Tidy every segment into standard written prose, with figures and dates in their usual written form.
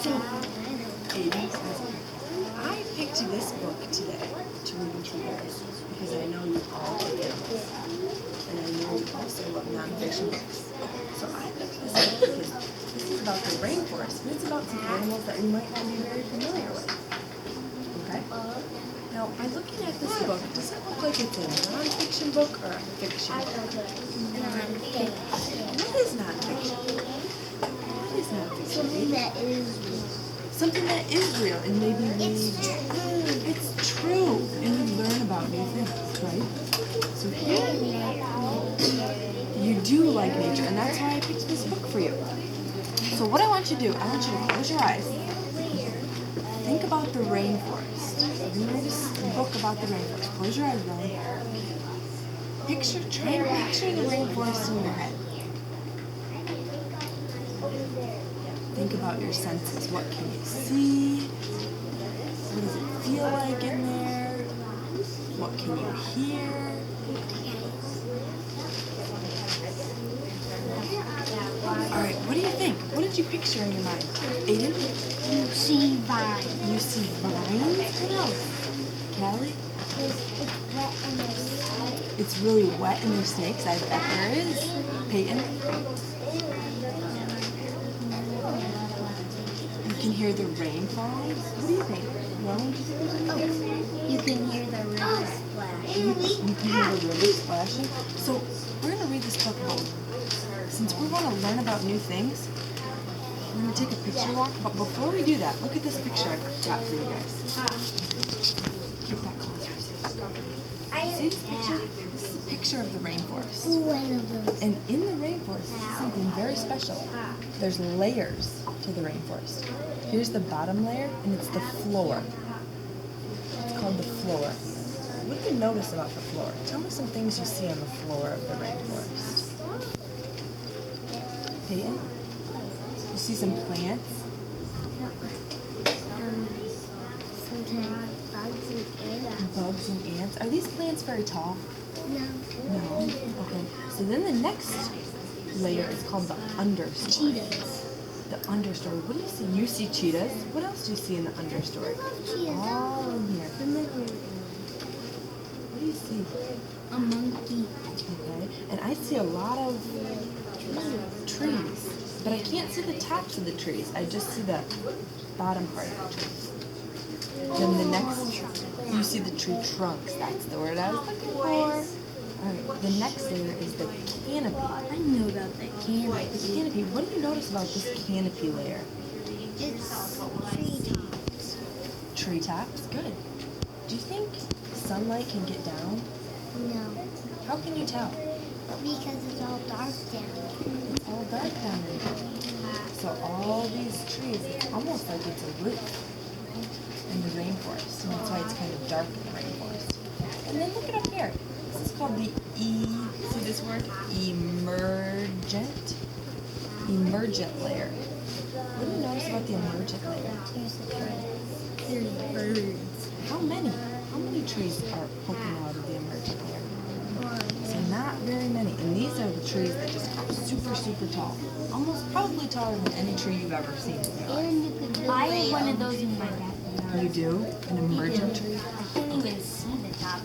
So, Aiden, I picked this book today to read to you guys because I know you all like animals. And I know you also love nonfiction books. So I picked this book because this is about the rainforest, and it's about some animals that you might not be very familiar with. Okay? Now, by looking at this book, does it look like it's a nonfiction book or a fiction book? What is nonfiction? What is nonfiction? Something that is real. Something that is real, and maybe it's true, and you learn about new things, right? So here, you do like nature, and that's why I picked this book for you. So what I want you to do, I want you to close your eyes. Think about the rainforest. You're going to read this book about the rainforest. Close your eyes, Riley. Try and picture the rainforest in your head. Think about your senses. What can you see? What does it feel like in there? What can you hear? Alright, what do you think? What did you picture in your mind? Aiden? You see vines. You see vines? What else? Callie? It's wet and there's snakes. It's really wet and there's snakes. I bet there is. Peyton? You can hear the rain falling? What do you think? Rowan, do you think there's anything? You can hear the river splash. You can hear the river splashing? So, we're going to read this book about, since we want to learn about new things, we're going to take a picture walk. But before we do that, look at this picture I've got for you guys. Keep that closer. See this picture? This is a picture of the rainforest. And in the rainforest is something very special. There's layers to the rainforest. Here's the bottom layer, and it's the floor. It's called the floor. What do you notice about the floor? Tell me some things you see on the floor of the rainforest. Peyton? You see some plants? Sometimes bugs and ants. Bugs and ants. Are these plants very tall? No. No. Okay. So then the next layer is called the understory. Cheetahs. The understory. What do you see? You see cheetahs. What else do you see in the understory? All in here. What do you see? A monkey. Okay. And I see a lot of trees. But I can't see the tops of the trees. I just see the bottom part of the trees. Then the next, you see the tree trunks. That's the word I was looking for. Alright, the next layer is the canopy. I know about that canopy. The canopy. What do you notice about this canopy layer? It's treetops. Treetops? Good. Do you think sunlight can get down? No. How can you tell? Because it's all dark down there. It's all dark down there. So all these trees, it's almost like it's a roof in the rainforest. And that's why it's kind of dark in the rainforest. And then look it up here. This is called the see this word? Emergent layer. What do you notice about the emergent layer? There's birds. How many? How many trees are poking out of the emergent layer? So not very many. And these are the trees that just grow super, super tall. Almost probably taller than any tree you've ever seen in your life. And you could build I have one of those in my backyard. You do? An emergent tree? I can't even see the top.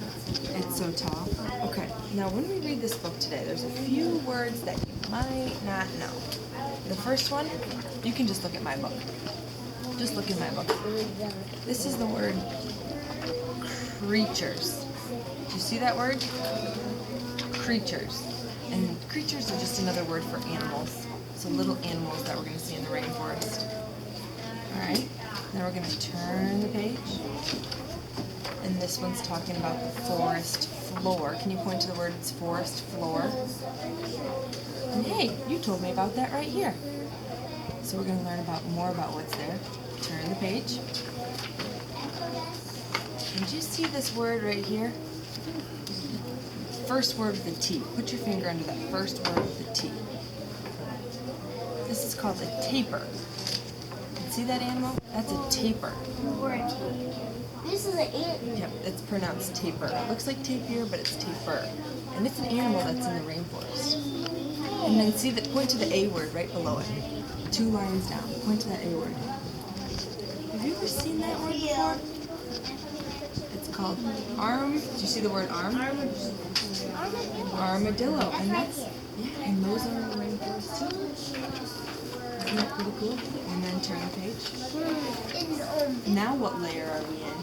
It's so tall. Okay, now when we read this book today, there's a few words that you might not know. The first one, you can just look at my book. Just look at my book. This is the word creatures. Do you see that word? Creatures. And creatures are just another word for animals. So little animals that we're going to see in the rainforest. Alright, then we're going to turn the page. And this one's talking about the forest floor. Can you point to the word it's forest floor? And hey, you told me about that right here. So we're going to learn more about what's there. Turn the page. Did you see this word right here? First word with the T. Put your finger under that first word with the T. This is called a taper. See that animal? That's a taper. This is an ant. Yep, it's pronounced taper. It looks like tapir, but it's taper. And it's an animal that's in the rainforest. And then see that, point to the A word right below it. 2 lines down. Point to that A word. Have you ever seen that word before? It's called arm. Do you see the word arm? Armadillo. And that's, yeah, and those are in the rainforest too. Isn't that pretty cool? And then turn the page. Now what layer are we in?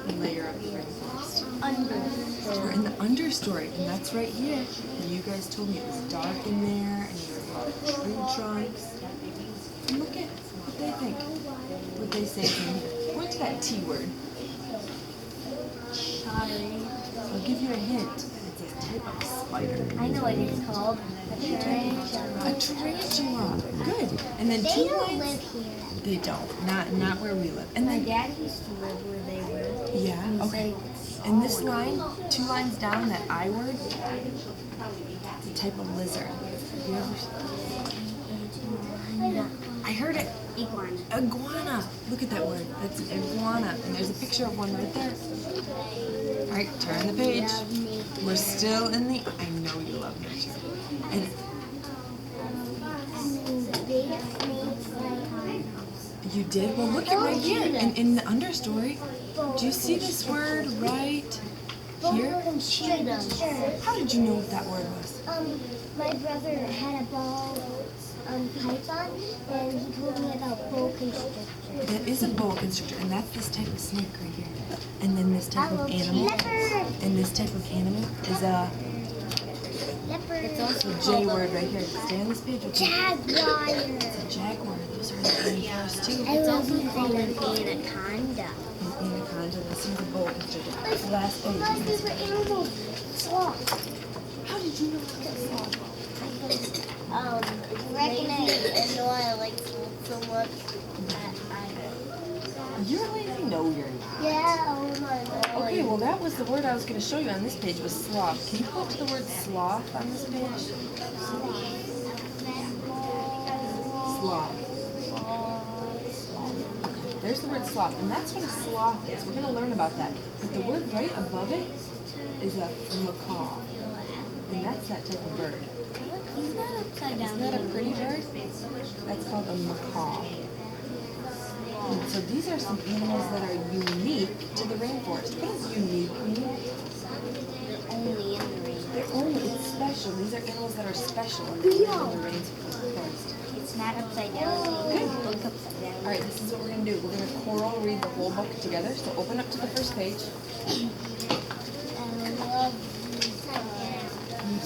The layer of the rainforest. We're in the understory, and that's right here. And you guys told me it was dark in there, and there were a lot of tree trunks. And look at what they think. What they say in here. Point to that T word. I'll give you a hint. It's a type of spider. I know what it's called. A tarantula. A tarantula. Good. And then They two don't lines. live here. They don't. Not where we live. And My then dad used to live where they were. yeah. Okay. And this line, 2 lines down, that I word, it's a type of lizard. Have you ever? I heard it. Iguana. Iguana. Look at that word. That's iguana. And there's a picture of one right there. All right, turn the page. We're still in the. I know you love nature. And you did? Well, look at right here. And in the understory, do you see this word right here? How did you know what that word was? My brother had a ball python, and he told me about boa constrictor. That is a boa constrictor, and that's this type of snake right here. And then this type of animal, and this type of animal is a Leopard. J word right here. Stay on this page. Okay? Jaguar. It's a jaguar. Those are in the rainforest too. I love you. called an anaconda. An anaconda. This is a boa constrictor. Last My page. favorite animal, sloth. How did you know that was sloth? Recognize and know I like sloth so much. You're lazy? No, you're not. Yeah, oh my god. Okay, well that was the word I was going to show you on this page was sloth. Can you put the word sloth on this page? Sloth. Okay, there's the word sloth, and that's what a sloth is. We're going to learn about that. But the word right above it is a macaw, and that's that type of bird. He's not upside down. Isn't that a pretty bird? That's called a macaw. And so these are some animals that are unique to the rainforest. What does unique mean? Only in the rain. They're only, it's special. These are animals that are special and they live in the rainforest. It's not upside down. Good. Look upside down. All right, this is what we're going to do. We're going to choral read the whole book together. So open up to the first page. I love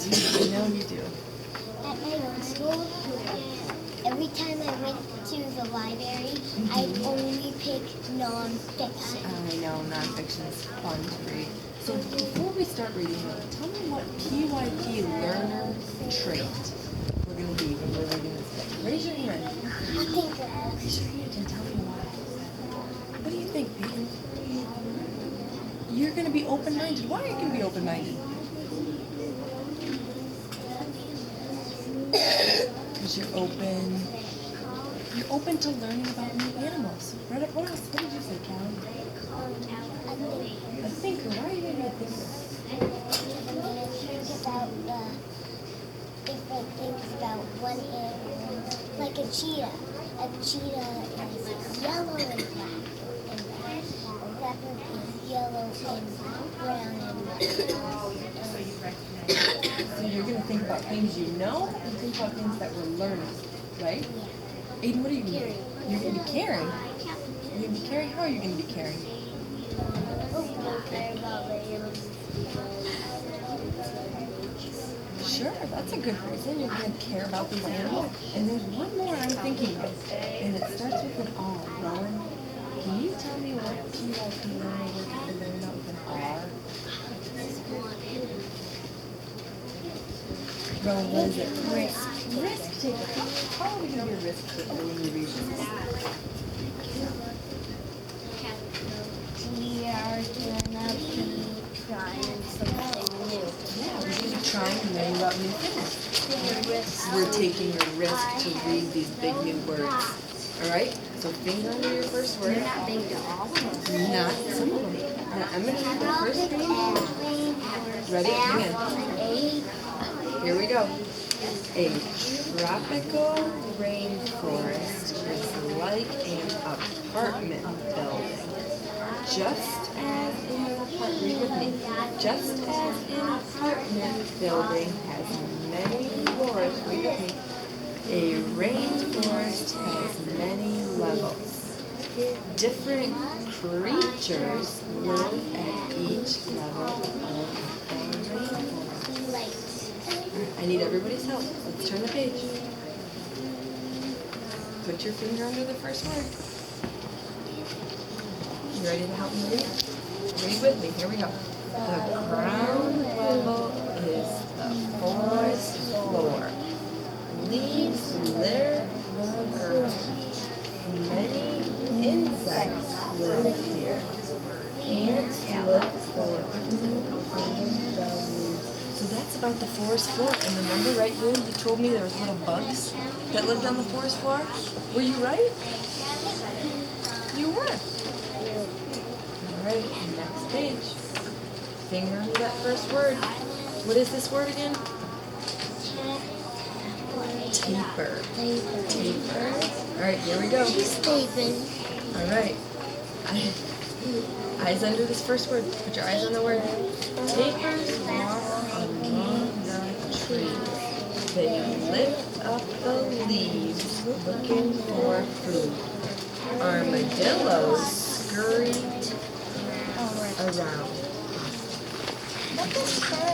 You do. I know you do. At my old school, every time I went to the library, I'd only pick non-fiction. I know, nonfiction is fun to read. So before we start reading, tell me what PYP learner trait we're going to be when we're reading this book. Raise your hand. I think Raise your hand and tell me why. What do you think, Peyton? You're going to be open-minded. Why are you going to be open-minded? Because you're open. You're open to learning about new animals. What else? What did you say, Callie? A thinker. Why are you going to be a thinker? I'm going to think about the different things about one animal. Like a cheetah. A cheetah is yellow and black. And a leopard is yellow and brown and So you're going to think about things you know and think about things that we're learning, right? yeah. Aiden, what are you going to do? You're going to be caring. You're going to be caring? How are you going to be caring? Sure, that's a good reason. You're going to care about these animals. And there's one more I'm thinking of, and it starts with an R. Rowan, can you tell me what PYP learner we're going to learn about with an R? Rowan, what is it? Risk. Risk taker. How are we going to be a risk taker when we read this? We are gonna be trying something new. Yeah, we're going to be trying to learn about new things. We're taking a risk to read these big new words. All right? So finger under your first word. They're not big to all of them. Not some of them. Now, I'm going to read the first page. Ready? Hang on. Here we go. A tropical rainforest is like an apartment building. Just as an apartment, read with me. Just as an apartment building has many floors, read with me. A rainforest has many levels. Different creatures live at each level of the rainforest. I need everybody's help. Let's turn the page. Put your finger under the first word. You ready to help me read? Read with me. Here we go. The ground level is the forest floor. Leaves litter the earth. Many insects live here. Ants look for food under the leaves. So that's about the forest floor. And remember, right, you told me there was little bugs that lived on the forest floor? Were you right? You were. Alright, next page. Finger under that first word. What is this word again? Taper. Taper. Alright, here we go. She's taping. Alright. Eyes under this first word. Put your eyes on the word. Tapers walk along the trees. They lift up the leaves looking for food. Armadillos scurry around. What does furry